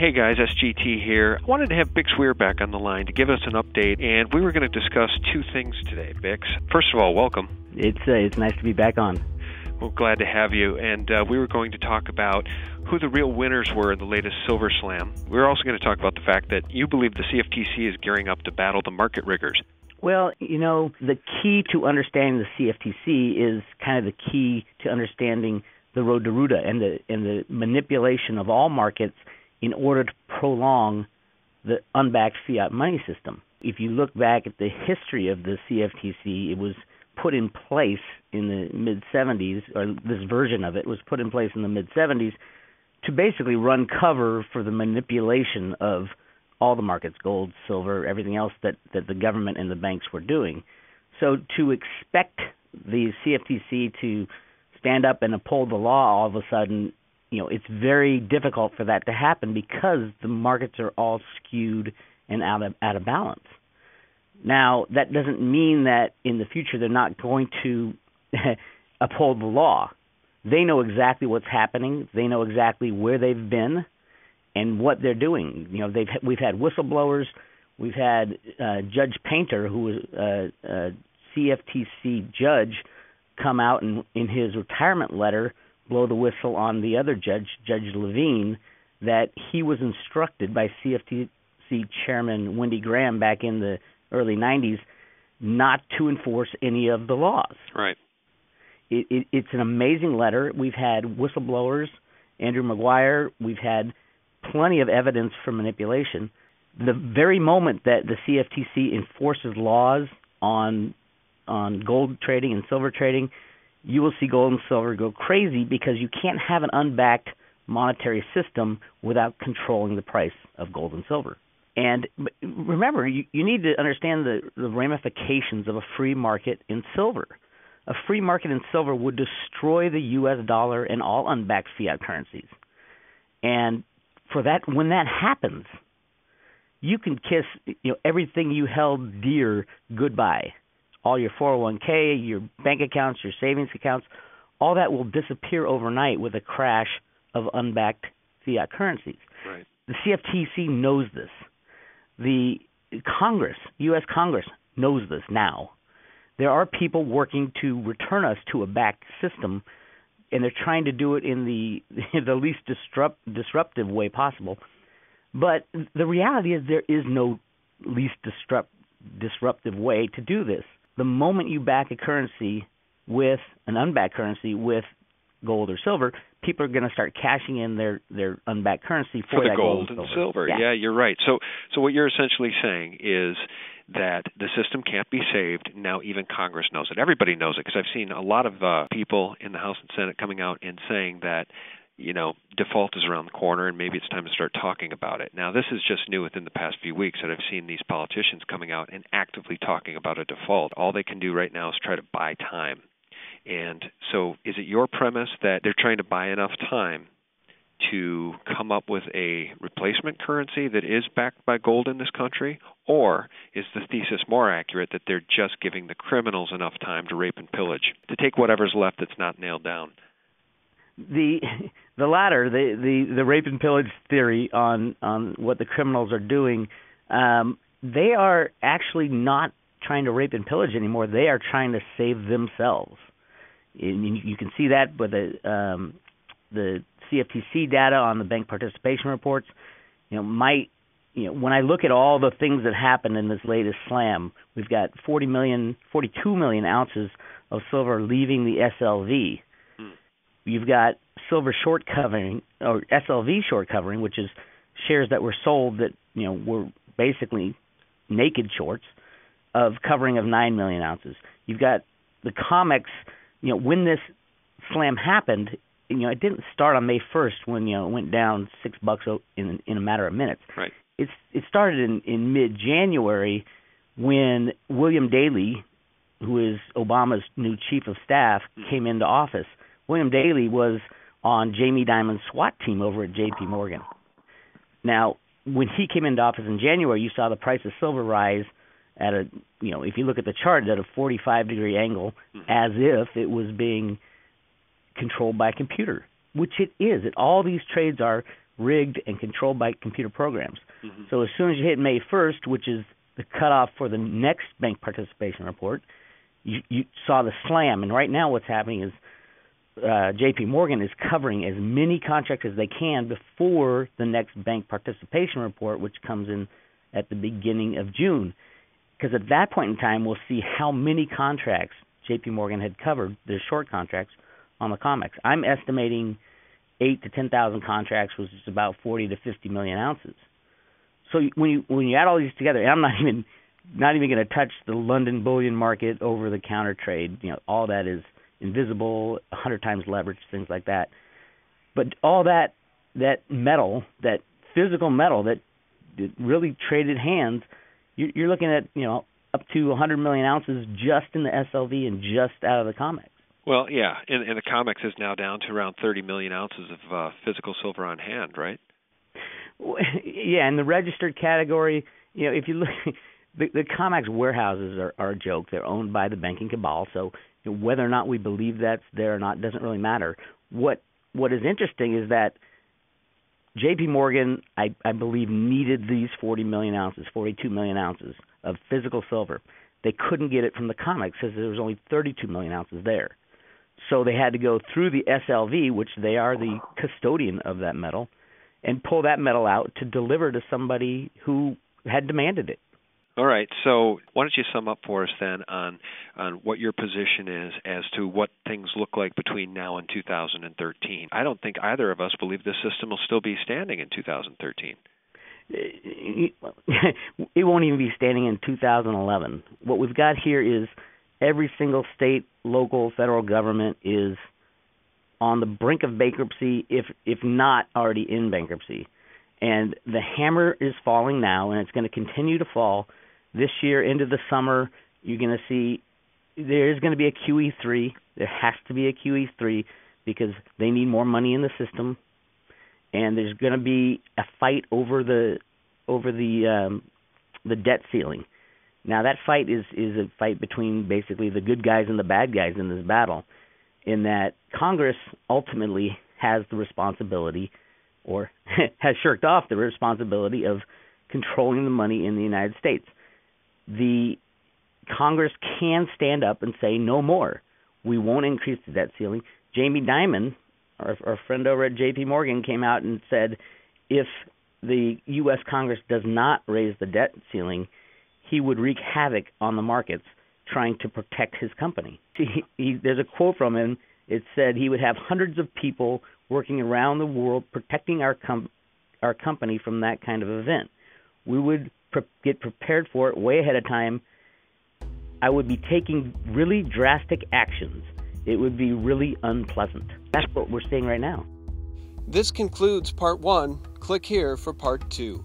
Hey guys, SGT here. I wanted to have Bix Weir back on the line to give us an update, and we were going to discuss two things today, Bix. First of all, welcome. It's nice to be back on. Well, glad to have you. And we were going to talk about who the real winners were in the latest Silver Slam. We were also going to talk about the fact that you believe the CFTC is gearing up to battle the market riggers. Well, the key to understanding the CFTC is kind of the key to understanding the road to Ruta and the manipulation of all markets in order to prolong the unbacked fiat money system. If you look back at the history of the CFTC, it was put in place in the mid-'70s, or this version of it was put in place in the mid-'70s to basically run cover for the manipulation of all the markets, gold, silver, everything else that the government and the banks were doing. So to expect the CFTC to stand up and uphold the law all of a sudden, it's very difficult for that to happen because the markets are all skewed and out of balance. Now, that doesn't mean that in the future they're not going to uphold the law. They know exactly what's happening. They know exactly where they've been and what they're doing. We've had whistleblowers. We've had Judge Painter, who was a CFTC judge, come out and in his retirement letter blow the whistle on the other judge, Judge Levine, that he was instructed by CFTC Chairman Wendy Graham back in the early 90s not to enforce any of the laws. Right. It's an amazing letter. We've had whistleblowers, Andrew Maguire. We've had plenty of evidence for manipulation. The very moment that the CFTC enforces laws on gold trading and silver trading, you will see gold and silver go crazy because you can't have an unbacked monetary system without controlling the price of gold and silver. And remember, you need to understand the ramifications of a free market in silver. A free market in silver would destroy the U.S. dollar and all unbacked fiat currencies. And for that, when that happens, you can kiss everything you held dear goodbye. All your 401k, your bank accounts, your savings accounts, all that will disappear overnight with a crash of unbacked fiat currencies. Right. The CFTC knows this. The Congress, U.S. Congress, knows this now. There are people working to return us to a backed system, and they're trying to do it in the least disruptive way possible. But the reality is there is no least disruptive way to do this. The moment you back a currency with an unbacked currency with gold or silver, people are going to start cashing in their unbacked currency for the that gold and silver. Yeah, you're right. So what you're essentially saying is that the system can't be saved. Now even Congress knows it. Everybody knows it because I've seen a lot of people in the House and Senate coming out and saying that default is around the corner and maybe it's time to start talking about it. Now, this is just new within the past few weeks that I've seen these politicians coming out and actively talking about a default. All they can do right now is try to buy time. And so is it your premise that they're trying to buy enough time to come up with a replacement currency that is backed by gold in this country? Or is the thesis more accurate that they're just giving the criminals enough time to rape and pillage, to take whatever's left that's not nailed down? The latter, the rape and pillage theory on what the criminals are doing, they are actually not trying to rape and pillage anymore. They are trying to save themselves. And you can see that with the CFTC data on the bank participation reports. When I look at all the things that happened in this latest slam, we've got 42 million ounces of silver leaving the SLV. You've got silver short covering, or SLV short covering, which is shares that were sold that were basically naked shorts of covering of 9 million ounces. You've got the COMEX. When this slam happened, it didn't start on May 1st when it went down $6 in a matter of minutes. Right. It started in mid-January when William Daley, who is Obama's new chief of staff, came into office. William Daley was on Jamie Dimon's SWAT team over at J.P. Morgan. Now, when he came into office in January, you saw the price of silver rise at a, if you look at the chart, at a 45-degree angle, as if it was being controlled by a computer, which it is. All these trades are rigged and controlled by computer programs. So as soon as you hit May 1st, which is the cutoff for the next bank participation report, you saw the slam. And right now what's happening is J.P. Morgan is covering as many contracts as they can before the next bank participation report, which comes in at the beginning of June. Because at that point in time, we'll see how many contracts J.P. Morgan had covered, their short contracts, on the COMEX. I'm estimating 8,000 to 10,000 contracts, which is about 40 to 50 million ounces. So when you add all these together, and I'm not even going to touch the London bullion market, over-the-counter trade. All that is invisible, 100 times leverage, things like that. But all that metal, that physical metal that really traded hands, you're looking at up to 100 million ounces just in the SLV and just out of the COMEX. Well, yeah, and the COMEX is now down to around 30 million ounces of physical silver on hand, right? Yeah, in the registered category, if you look, the COMEX warehouses are a joke. They're owned by the banking cabal, so whether or not we believe that's there or not doesn't really matter. What is interesting is that J.P. Morgan, I believe, needed these 40 million ounces, 42 million ounces of physical silver. They couldn't get it from the COMEX because there was only 32 million ounces there. So they had to go through the SLV, which they are the custodian of that metal, and pull that metal out to deliver to somebody who had demanded it. All right, so why don't you sum up for us then on what your position is as to what things look like between now and 2013. I don't think either of us believe this system will still be standing in 2013. It won't even be standing in 2011. What we've got here is every single state, local, federal government is on the brink of bankruptcy, if not already in bankruptcy. And the hammer is falling now, and it's going to continue to fall this year into the summer. You're going to see there is going to be a QE3. There has to be a QE3 because they need more money in the system. And there's going to be a fight over the debt ceiling. Now that fight is a fight between basically the good guys and the bad guys in this battle, in that Congress ultimately has the responsibility, or has shirked off the responsibility, of controlling the money in the United States. The Congress can stand up and say no more. We won't increase the debt ceiling. Jamie Dimon, our friend over at J.P. Morgan, came out and said if the U.S. Congress does not raise the debt ceiling, he would wreak havoc on the markets trying to protect his company. There's a quote from him. It said he would have hundreds of people working around the world protecting our company from that kind of event. We would get prepared for it way ahead of time. I would be taking really drastic actions. It would be really unpleasant. That's what we're seeing right now. This concludes Part 1. Click here for Part 2.